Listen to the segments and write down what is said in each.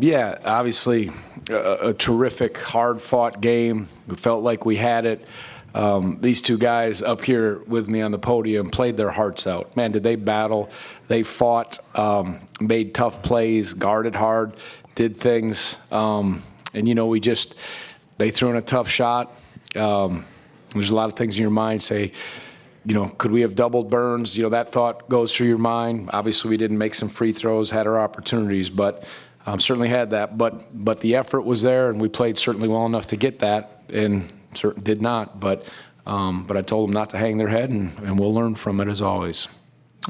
Yeah, obviously a terrific, hard-fought game. We felt like we had it. These two guys up here with me on the podium played their hearts out. Man, did they battle. They fought, made tough plays, guarded hard, did things. And, they threw in a tough shot. There's a lot of things in your mind say, could we have doubled Burns? That thought goes through your mind. Obviously, we didn't make some free throws, had our opportunities, but certainly had that. But the effort was there, and we played certainly well enough to get that, and certainly did not. But I told them not to hang their head, and we'll learn from it as always.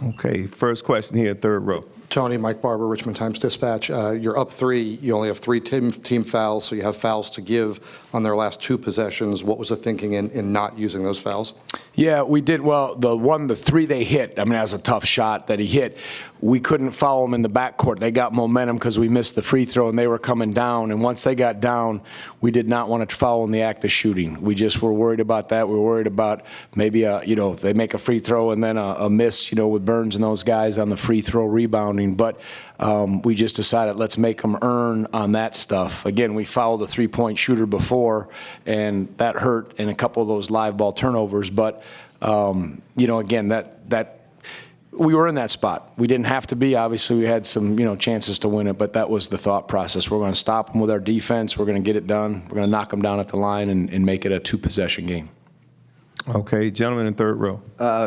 Okay, first question here, third row. Tony, Mike Barber, Richmond Times-Dispatch. You're up 3. You only have 3 team fouls, so you have fouls to give on their last 2 possessions. What was the thinking in not using those fouls? Yeah, we did. Well, the 3 they hit, that was a tough shot that he hit. We couldn't foul them in the backcourt. They got momentum because we missed the free throw, and they were coming down. And once they got down, we did not want to foul in the act of shooting. We just were worried about that. We were worried about maybe, if they make a free throw and then a miss, with Burns and those guys on the free throw rebounding. But we just decided let's make them earn on that stuff. Again, we fouled a 3-point shooter before, and that hurt in a couple of those live ball turnovers. But, again, that we were in that spot. We didn't have to be. Obviously, we had some, chances to win it, but that was the thought process. We're going to stop them with our defense. We're going to get it done. We're going to knock them down at the line and make it a 2-possession game. Okay, gentlemen in third row.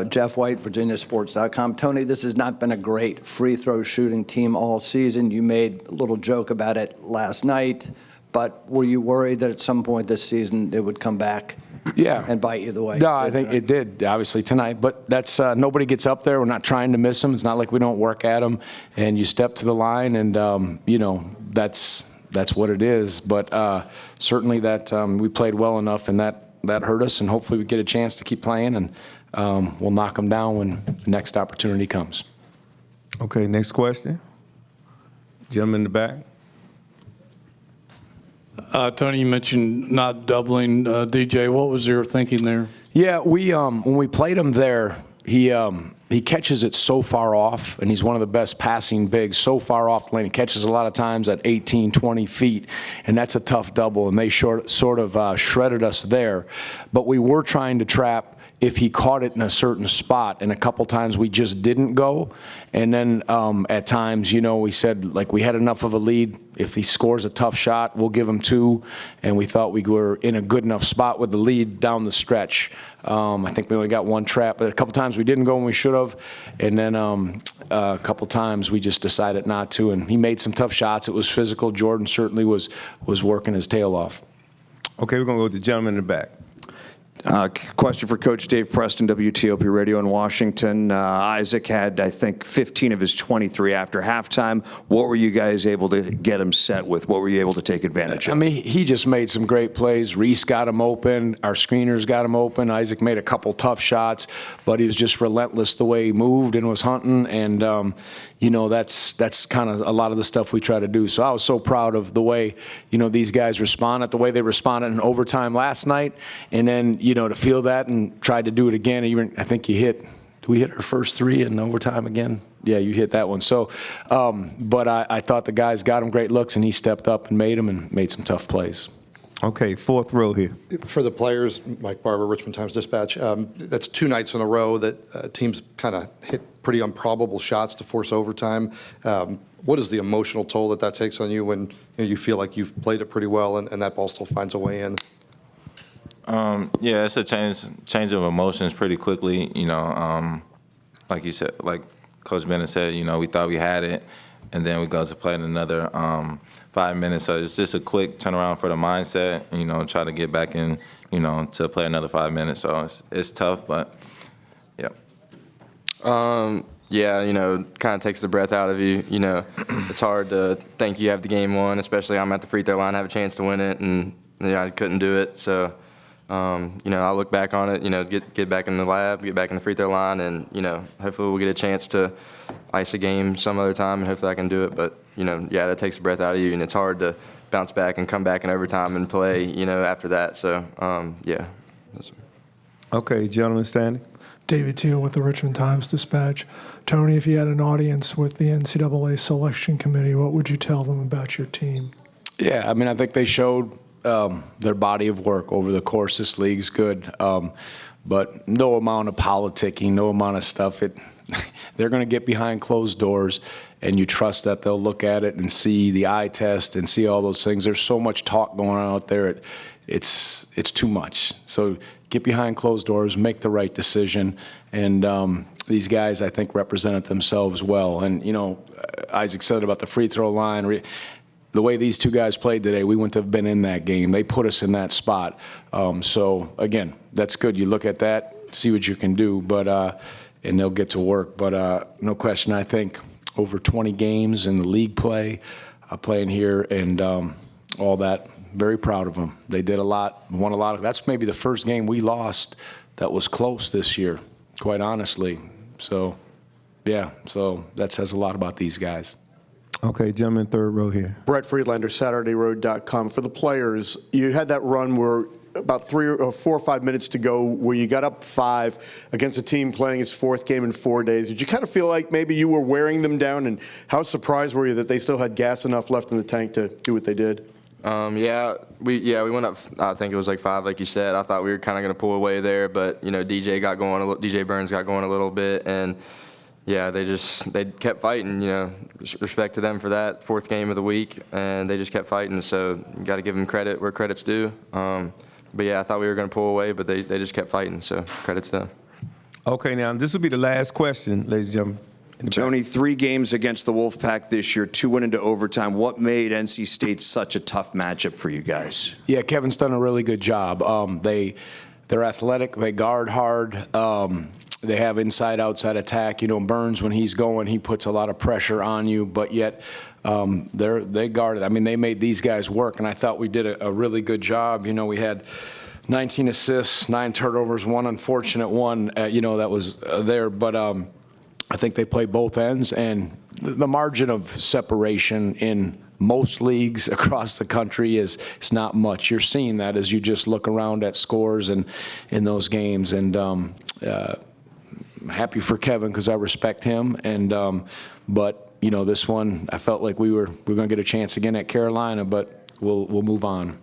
Jeff White, VirginiaSports.com. Tony, this has not been a great free throw shooting team all season. You made a little joke about it last night, but were you worried that at some point this season it would come back? Yeah. And bite you the way? No, I think it did, obviously, tonight. But that's nobody gets up there. We're not trying to miss them. It's not like we don't work at them. And you step to the line, and, that's what it is. But certainly that we played well enough, and that hurt us. And hopefully we get a chance to keep playing, and we'll knock them down when the next opportunity comes. Okay, next question. Gentleman in the back. Tony, you mentioned not doubling DJ. What was your thinking there? Yeah, when we played him there, he catches it so far off, and he's one of the best passing bigs, so far off the lane. He catches a lot of times at 18, 20 feet, and that's a tough double, and they sort of shredded us there. But we were trying to trap if he caught it in a certain spot, and a couple times we just didn't go. And then at times, we said, we had enough of a lead. If he scores a tough shot, we'll give him 2. And we thought we were in a good enough spot with the lead down the stretch. I think we only got 1 trap, but a couple times we didn't go when we should have. And then a couple times we just decided not to. And he made some tough shots. It was physical. Jordan certainly was working his tail off. Okay, we're going to go to the gentleman in the back. Question for Coach Dave Preston, WTOP Radio in Washington. Isaac had, I think, 15 of his 23 after halftime. What were you guys able to get him set with? What were you able to take advantage of? He just made some great plays. Reece got him open. Our screeners got him open. Isaac made a couple tough shots, but he was just relentless the way he moved and was hunting. And, that's kind of a lot of the stuff we try to do. So I was so proud of the way, these guys responded, the way they responded in overtime last night. And then, to feel that and try to do it again. Even I think did we hit our first 3 in overtime again? Yeah, you hit that one. So, but I thought the guys got him great looks, and he stepped up and made them and made some tough plays. Okay, fourth row here. For the players, Mike Barber, Richmond Times-Dispatch, that's 2 nights in a row that teams kind of hit pretty improbable shots to force overtime. What is the emotional toll that takes on you when you feel like you've played it pretty well and that ball still finds a way in? Yeah, it's a change of emotions pretty quickly. Like you said, like Coach Bennett said, we thought we had it, and then we go to play in another 5 minutes. So it's just a quick turnaround for the mindset. Try to get back in, to play another 5 minutes. So it's tough, but yeah. Yeah, kind of takes the breath out of you. It's hard to think you have the game won, especially I'm at the free throw line, have a chance to win it, and I couldn't do it. So. I look back on it, get back in the lab, get back in the free throw line, and, hopefully we'll get a chance to ice a game some other time, and hopefully I can do it. But, yeah, that takes the breath out of you, and it's hard to bounce back and come back in overtime and play, after that. So, yeah. Okay, gentlemen standing. David Teal with the Richmond Times-Dispatch. Tony, if you had an audience with the NCAA selection committee, what would you tell them about your team? Yeah, I mean, I think they showed their body of work over the course. This league's good, but no amount of politicking, no amount of stuff. They're going to get behind closed doors, and you trust that they'll look at it and see the eye test and see all those things. There's so much talk going on out there. It's too much. So get behind closed doors, make the right decision, and these guys, I think, represented themselves well. And, you know, Isaac said about the free throw line. The way these two guys played today, we wouldn't have been in that game. They put us in that spot. So, again, that's good. You look at that, see what you can do, and they'll get to work. But no question, I think over 20 games in the league play, playing here, and all that, very proud of them. They did a lot, won a lot. That's maybe the first game we lost that was close this year, quite honestly. So, yeah, so that says a lot about these guys. Okay, gentlemen, third row here. Brett Friedlander, SaturdayRoad.com. For the players, you had that run where about 4 or 5 minutes to go where you got up 5 against a team playing its 4th game in 4 days. Did you kind of feel like maybe you were wearing them down, and how surprised were you that they still had gas enough left in the tank to do what they did? We went up. I think it was like 5, like you said. I thought we were kind of going to pull away there, but you know, DJ Burns got going a little bit, and yeah, they kept fighting. You know, respect to them for that 4th game of the week, and they just kept fighting. So you got to give them credit where credit's due. But yeah, I thought we were going to pull away, but they just kept fighting. So credit to them. Okay, now this will be the last question, ladies and gentlemen. Tony, 3 games against the Wolfpack this year, 2 went into overtime. What made NC State such a tough matchup for you guys? Yeah, Kevin's done a really good job. They're athletic. They guard hard. They have inside-outside attack. You know, Burns, when he's going, he puts a lot of pressure on you, but yet they guarded. I mean, they made these guys work, and I thought we did a really good job. You know, we had 19 assists, 9 turnovers, 1 unfortunate one, that was there. But I think they play both ends, and the margin of separation in most leagues across the country is not much. You're seeing that as you just look around at scores and in those games. And I'm happy for Kevin because I respect him. And but you know, this one I felt like we were going to get a chance again at Carolina, but we'll move on.